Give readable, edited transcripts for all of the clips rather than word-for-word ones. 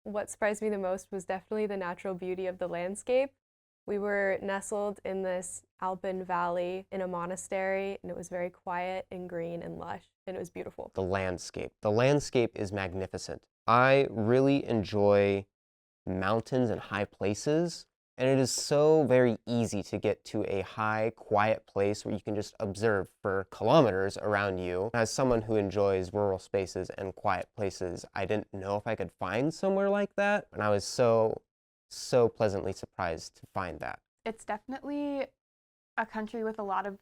what surprised me the most was definitely the natural beauty of the landscape. We were nestled in this alpine valley in a monastery, and it was very quiet and green and lush, and it was beautiful. The landscape. The landscape is magnificent. I really enjoy mountains and high places, and it is so very easy to get to a high, quiet place where you can just observe for kilometers around you. As someone who enjoys rural spaces and quiet places, I didn't know if I could find somewhere like that, and I was so pleasantly surprised to find that. It's definitely a country with a lot of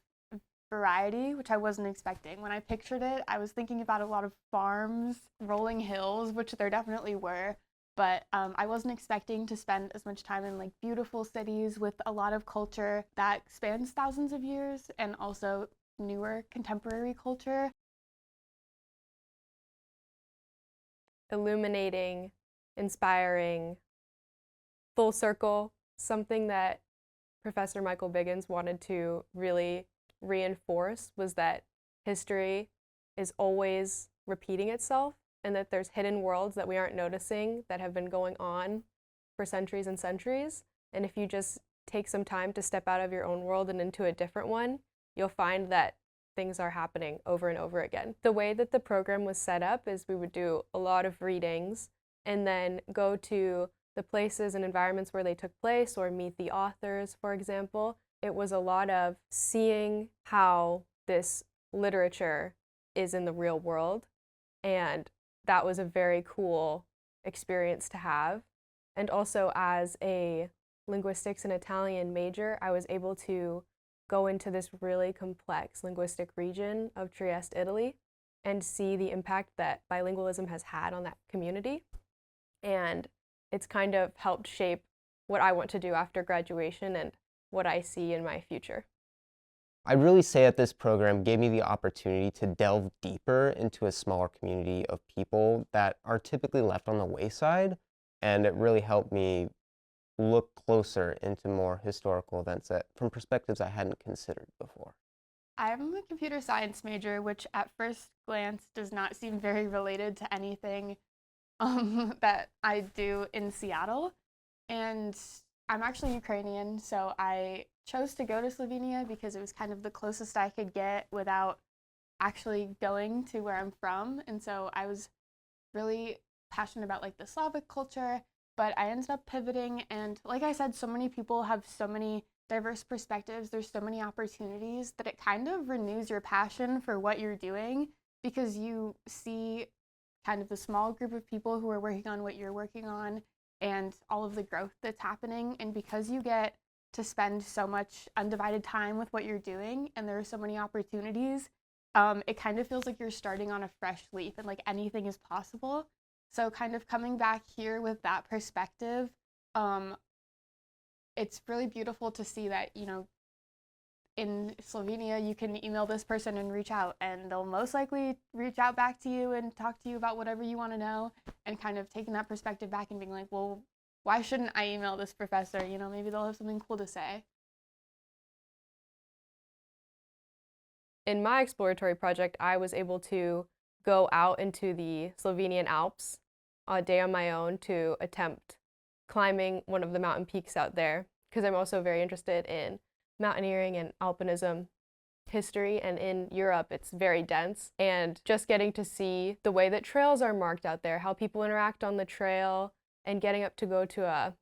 variety, which I wasn't expecting. When I pictured it, I was thinking about a lot of farms, rolling hills, which there definitely were, but I wasn't expecting to spend as much time in like beautiful cities with a lot of culture that spans thousands of years and also newer contemporary culture. Illuminating, inspiring, full circle, something that Professor Michael Biggins wanted to really reinforce was that history is always repeating itself and that there's hidden worlds that we aren't noticing that have been going on for centuries and centuries. And if you just take some time to step out of your own world and into a different one, you'll find that things are happening over and over again. The way that the program was set up is we would do a lot of readings and then go to the places and environments where they took place or meet the authors, for example. It was a lot of seeing how this literature is in the real world, and that was a very cool experience to have. And also, as a linguistics and Italian major, I was able to go into this really complex linguistic region of Trieste, Italy, and see the impact that bilingualism has had on that community. And it's kind of helped shape what I want to do after graduation and what I see in my future. I'd really say that this program gave me the opportunity to delve deeper into a smaller community of people that are typically left on the wayside, and it really helped me look closer into more historical events that, from perspectives I hadn't considered before. I'm a computer science major, which at first glance does not seem very related to anything that I do in Seattle. And I'm actually Ukrainian, so I chose to go to Slovenia because it was kind of the closest I could get without actually going to where I'm from. And so I was really passionate about like the Slavic culture, but I ended up pivoting. And like I said, so many people have so many diverse perspectives. There's so many opportunities that it kind of renews your passion for what you're doing because you see kind of the small group of people who are working on what you're working on and all of the growth that's happening. And because you get to spend so much undivided time with what you're doing and there are so many opportunities, it kind of feels like you're starting on a fresh leaf and like anything is possible. So kind of coming back here with that perspective, it's really beautiful to see that, you know, in Slovenia, you can email this person and reach out, and they'll most likely reach out back to you and talk to you about whatever you want to know, and kind of taking that perspective back and being like, well, why shouldn't I email this professor? You know, maybe they'll have something cool to say. In my exploratory project, I was able to go out into the Slovenian Alps a day on my own to attempt climbing one of the mountain peaks out there, because I'm also very interested in mountaineering and alpinism history, and in Europe it's very dense, and just getting to see the way that trails are marked out there, how people interact on the trail, and getting up to go to a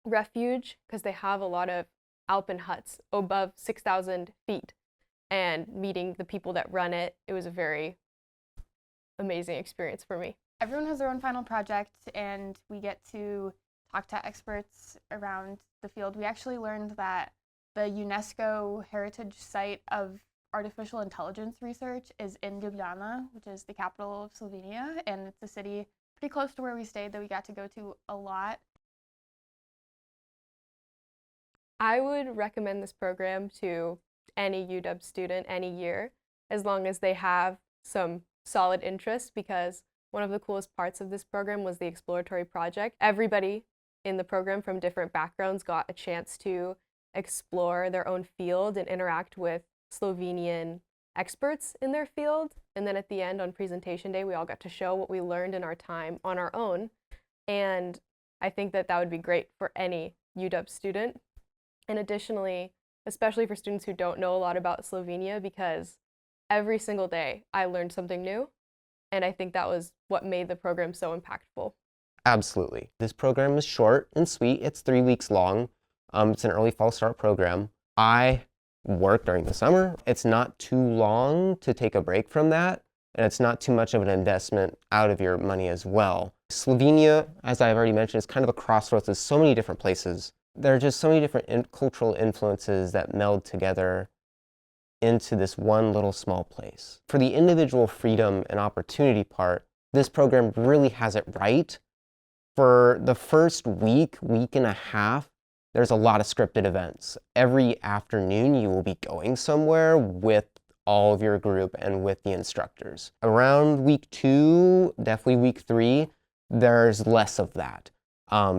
refuge because they have a lot of alpine huts above 6,000 feet, and meeting the people that run it. It was a very amazing experience for me. Everyone has their own final project, and we get to talk to experts around the field. We actually learned that the UNESCO Heritage Site of Artificial Intelligence Research is in Ljubljana, which is the capital of Slovenia, and it's a city pretty close to where we stayed that we got to go to a lot. I would recommend this program to any UW student any year, as long as they have some solid interest, because one of the coolest parts of this program was the exploratory project. Everybody in the program from different backgrounds got a chance to explore their own field and interact with Slovenian experts in their field. And then at the end, on presentation day, we all got to show what we learned in our time on our own. And I think that that would be great for any UW student. And additionally, especially for students who don't know a lot about Slovenia, because every single day I learned something new. And I think that was what made the program so impactful. Absolutely. This program is short and sweet. It's 3 weeks long. It's an early fall start program. I work during the summer. It's not too long to take a break from that, and it's not too much of an investment out of your money as well. Slovenia, as I've already mentioned, is kind of a crossroads. There's so many different places. There are just so many different cultural influences that meld together into this one little small place. For the individual freedom and opportunity part, this program really has it right. For the first week and a half, there's a lot of scripted events. Every afternoon, you will be going somewhere with all of your group and with the instructors. Around week 2, definitely week 3, there's less of that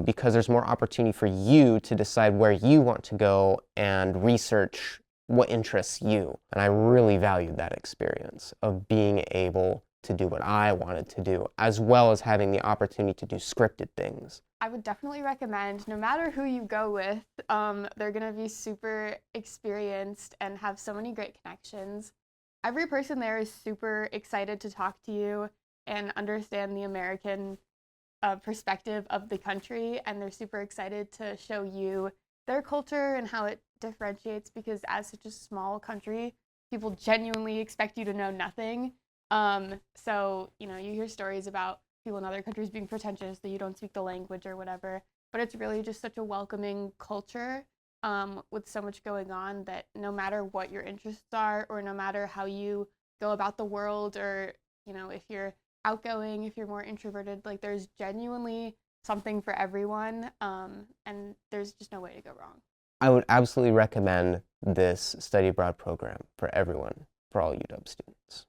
because there's more opportunity for you to decide where you want to go and research what interests you. And I really valued that experience of being able to do what I wanted to do, as well as having the opportunity to do scripted things. I would definitely recommend, no matter who you go with, they're going to be super experienced and have so many great connections. Every person there is super excited to talk to you and understand the American perspective of the country, and they're super excited to show you their culture and how it differentiates, because as such a small country, people genuinely expect you to know nothing. So, you hear stories about people in other countries being pretentious that you don't speak the language or whatever, but it's really just such a welcoming culture with so much going on that no matter what your interests are, or no matter how you go about the world, or, if you're outgoing, if you're more introverted, like there's genuinely something for everyone, and there's just no way to go wrong. I would absolutely recommend this study abroad program for everyone, for all UW students.